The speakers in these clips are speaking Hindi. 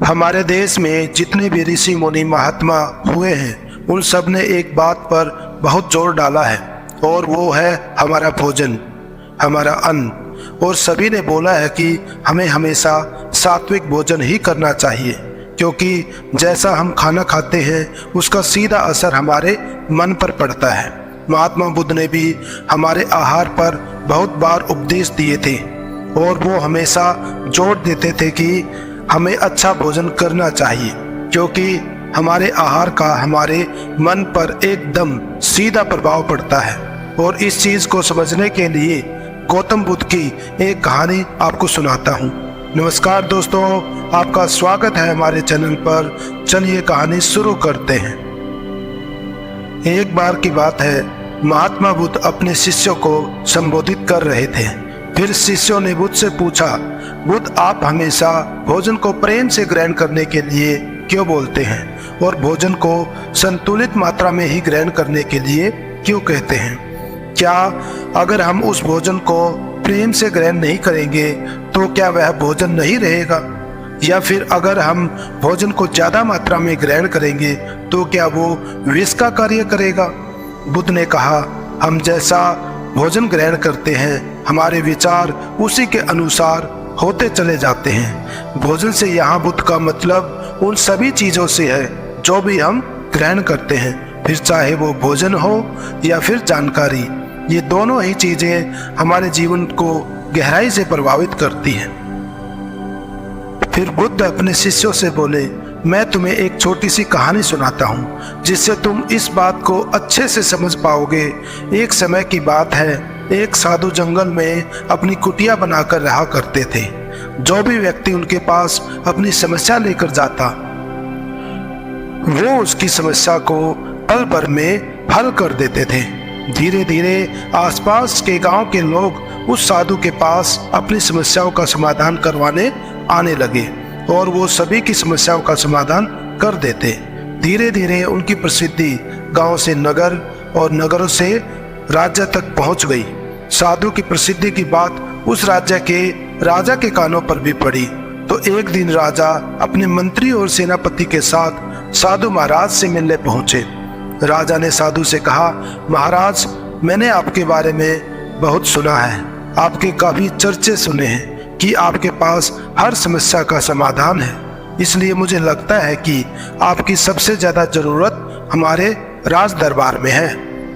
हमारे देश में जितने भी ऋषि मुनि महात्मा हुए हैं उन सब ने एक बात पर बहुत जोर डाला है और वो है हमारा भोजन, हमारा अन्न। और सभी ने बोला है कि हमें हमेशा सात्विक भोजन ही करना चाहिए, क्योंकि जैसा हम खाना खाते हैं उसका सीधा असर हमारे मन पर पड़ता है। महात्मा बुद्ध ने भी हमारे आहार पर बहुत बार उपदेश दिए थे और वो हमेशा जोर देते थे कि हमें अच्छा भोजन करना चाहिए, क्योंकि हमारे आहार का हमारे मन पर एकदम सीधा प्रभाव पड़ता है। और इस चीज को समझने के लिए गौतम बुद्ध की एक कहानी आपको सुनाता हूँ। नमस्कार दोस्तों, आपका स्वागत है हमारे चैनल पर। चलिए कहानी शुरू करते हैं। एक बार की बात है, महात्मा बुद्ध अपने शिष्यों को संबोधित कर रहे थे। फिर शिष्यों ने बुद्ध से पूछा, बुद्ध आप हमेशा भोजन को प्रेम से ग्रहण करने के लिए क्यों बोलते हैं और भोजन को संतुलित मात्रा में ही ग्रहण करने के लिए क्यों कहते हैं? क्या अगर हम उस भोजन को प्रेम से ग्रहण नहीं करेंगे तो क्या वह भोजन नहीं रहेगा, या फिर अगर हम भोजन को ज्यादा मात्रा में ग्रहण करेंगे तो क्या वो विष का कार्य करेगा? बुद्ध ने कहा, हम जैसा भोजन ग्रहण करते हैं हमारे विचार उसी के अनुसार होते चले जाते हैं। भोजन से यहाँ बुद्ध का मतलब उन सभी चीजों से है जो भी हम ग्रहण करते हैं, फिर चाहे वो भोजन हो या फिर जानकारी। ये दोनों ही चीजें हमारे जीवन को गहराई से प्रभावित करती हैं। फिर बुद्ध अपने शिष्यों से बोले, मैं तुम्हें एक छोटी सी कहानी सुनाता हूँ जिससे तुम इस बात को अच्छे से समझ पाओगे। एक समय की बात है, एक साधु जंगल में अपनी कुटिया बनाकर रहा करते थे। जो भी व्यक्ति उनके पास अपनी समस्या लेकर जाता वो उसकी समस्या को पल भर में हल कर देते थे। धीरे धीरे आसपास के गांव के लोग उस साधु के पास अपनी समस्याओं का समाधान करवाने आने लगे और वो सभी की समस्याओं का समाधान कर देते। धीरे धीरे उनकी प्रसिद्धि गांव से नगर और नगरों से राज्य तक पहुंच गई। साधु की प्रसिद्धि की बात उस राज्य के राजा के कानों पर भी पड़ी, तो एक दिन राजा अपने मंत्री और सेनापति के साथ साधु महाराज से मिलने पहुंचे। राजा ने साधु से कहा, महाराज मैंने आपके बारे में बहुत सुना है, आपके काफी चर्चे सुने हैं कि आपके पास हर समस्या का समाधान है। इसलिए मुझे लगता है कि आपकी सबसे ज्यादा जरूरत हमारे राज दरबार में है,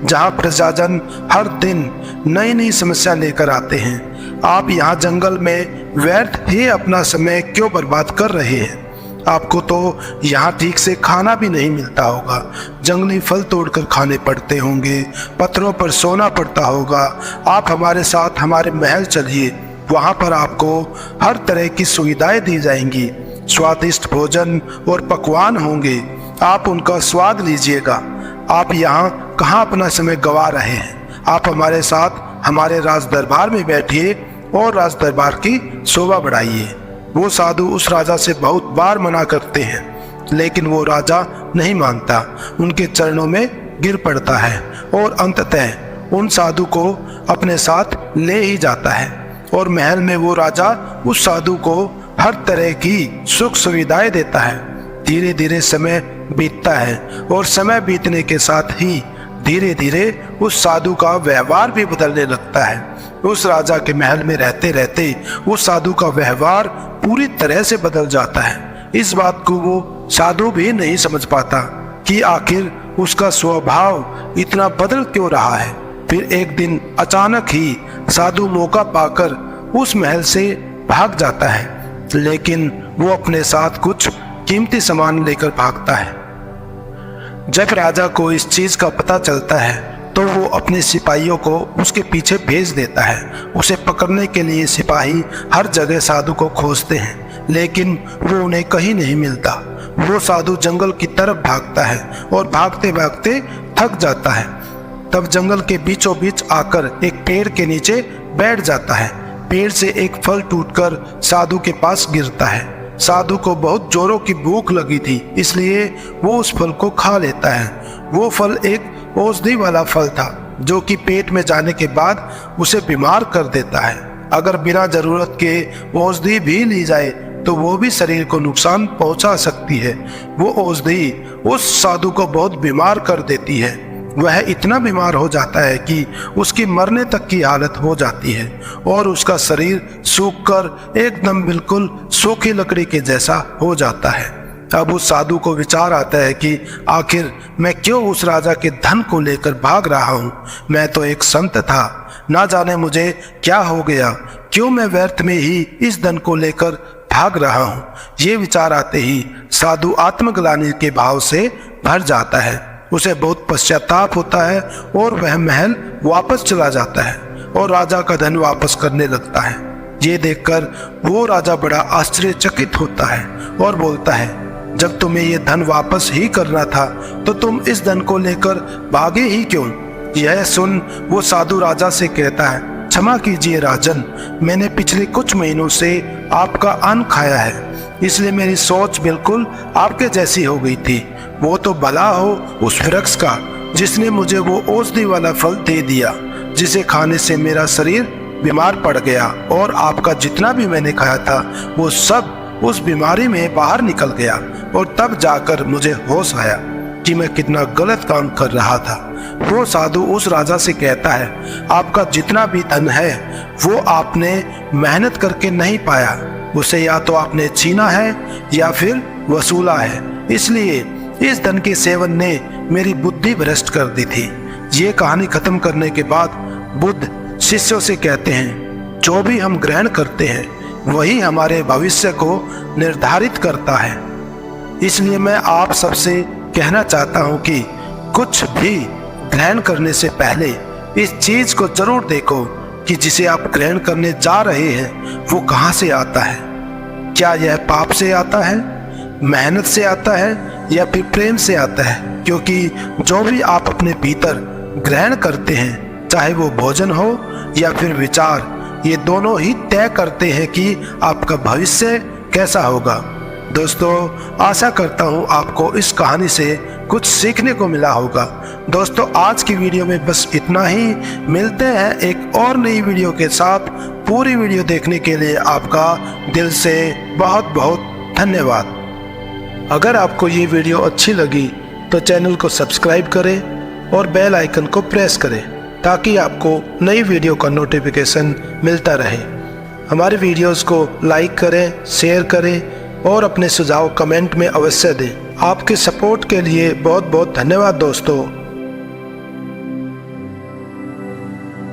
जहाँ प्रजाजन हर दिन नई नई समस्या लेकर आते हैं। आप यहाँ जंगल में व्यर्थ ही अपना समय क्यों बर्बाद कर रहे हैं? आपको तो यहाँ ठीक से खाना भी नहीं मिलता होगा, जंगली फल तोड़कर खाने पड़ते होंगे, पत्थरों पर सोना पड़ता होगा। आप हमारे साथ हमारे महल चलिए, वहाँ पर आपको हर तरह की सुविधाएं दी जाएंगी। स्वादिष्ट भोजन और पकवान होंगे, आप उनका स्वाद लीजिएगा। आप यहाँ कहाँ अपना समय गंवा रहे हैं? आप हमारे साथ हमारे राज दरबार में बैठिए और राज दरबार की शोभा बढ़ाइए। वो साधु उस राजा से बहुत बार मना करते हैं, लेकिन वो राजा नहीं मानता, उनके चरणों में गिर पड़ता है और अंततः उन साधु को अपने साथ ले ही जाता है। और महल में वो राजा उस साधु को हर तरह की सुख सुविधाएं देता है। धीरे धीरे समय बीतता है और समय बीतने के साथ ही धीरे धीरे उस साधु का व्यवहार भी बदलने लगता है। उस राजा के महल में रहते रहते उस साधु का व्यवहार पूरी तरह से बदल जाता है। इस बात को वो साधु भी नहीं समझ पाता कि आखिर उसका स्वभाव इतना बदल क्यों रहा है। फिर एक दिन अचानक ही साधु मौका पाकर उस महल से भाग जाता है, लेकिन वो अपने साथ कुछ कीमती सामान लेकर भागता है। जब राजा को इस चीज का पता चलता है तो वो अपने सिपाहियों को उसके पीछे भेज देता है। उसे पकड़ने के लिए सिपाही हर जगह साधु को खोजते हैं, लेकिन वो उन्हें कहीं नहीं मिलता। वो साधु जंगल की तरफ भागता है और भागते भागते थक जाता है। तब जंगल के बीचों बीच आकर एक पेड़ के नीचे बैठ जाता है। पेड़ से एक फल टूटकर साधु के पास गिरता है। साधु को बहुत जोरों की भूख लगी थी, इसलिए वो उस फल को खा लेता है। वो फल एक औषधि वाला फल था जो कि पेट में जाने के बाद उसे बीमार कर देता है। अगर बिना जरूरत के औषधि भी ली जाए तो वो भी शरीर को नुकसान पहुंचा सकती है। वो औषधि उस साधु को बहुत बीमार कर देती है। वह इतना बीमार हो जाता है कि उसकी मरने तक की हालत हो जाती है और उसका शरीर सूखकर एकदम बिल्कुल सूखी लकड़ी के जैसा हो जाता है। अब उस साधु को विचार आता है कि आखिर मैं क्यों उस राजा के धन को लेकर भाग रहा हूँ। मैं तो एक संत था, ना जाने मुझे क्या हो गया, क्यों मैं व्यर्थ में ही इस धन को लेकर भाग रहा हूँ। ये विचार आते ही साधु आत्मग्लानि के भाव से भर जाता है। उसे बहुत पश्चाताप होता है और वह महल वापस चला जाता है और राजा का धन वापस करने लगता है। ये देखकर वो राजा बड़ा आश्चर्यचकित होता है और बोलता है, जब तुम्हें ये धन वापस ही करना था तो तुम इस धन को लेकर भागे ही क्यों। यह सुन वो साधु राजा से कहता है, क्षमा कीजिए राजन, मैंने पिछले कुछ महीनों से आपका अन्न खाया है, इसलिए मेरी सोच बिल्कुल आपके जैसी हो गई थी। वो तो भला हो उस वृक्ष का जिसने मुझे वो औषधि वाला फल दे दिया, जिसे खाने से मेरा शरीर बीमार पड़ गया और आपका जितना भी मैंने खाया था वो सब उस बीमारी में बाहर निकल गया और तब जाकर मुझे होश आया कि मैं कितना गलत काम कर रहा था। वो साधु उस राजा से कहता है, आपका जितना भी धन है वो आपने मेहनत करके नहीं पाया, उसे या तो आपने छीना है या फिर वसूला है, इसलिए इस धन के सेवन ने मेरी बुद्धि भ्रष्ट कर दी थी। ये कहानी खत्म करने के बाद बुद्ध शिष्यों से कहते हैं, जो भी हम ग्रहण करते हैं वही हमारे भविष्य को निर्धारित करता है। इसलिए मैं आप सबसे कहना चाहता हूँ कि कुछ भी ग्रहण करने से पहले इस चीज को जरूर देखो कि जिसे आप ग्रहण करने जा रहे हैं वो कहाँ से आता है। क्या यह पाप से आता है, मेहनत से आता है या फिर प्रेम से आता है। क्योंकि जो भी आप अपने भीतर ग्रहण करते हैं, चाहे वो भोजन हो या फिर विचार, ये दोनों ही तय करते हैं कि आपका भविष्य कैसा होगा। दोस्तों, आशा करता हूँ आपको इस कहानी से कुछ सीखने को मिला होगा। दोस्तों, आज की वीडियो में बस इतना ही। मिलते हैं एक और नई वीडियो के साथ। पूरी वीडियो देखने के लिए आपका दिल से बहुत बहुत धन्यवाद। अगर आपको ये वीडियो अच्छी लगी तो चैनल को सब्सक्राइब करें और बेल आइकन को प्रेस करें ताकि आपको नई वीडियो का नोटिफिकेशन मिलता रहे। हमारे वीडियोस को लाइक करें, शेयर करें और अपने सुझाव कमेंट में अवश्य दें। आपके सपोर्ट के लिए बहुत बहुत धन्यवाद दोस्तों।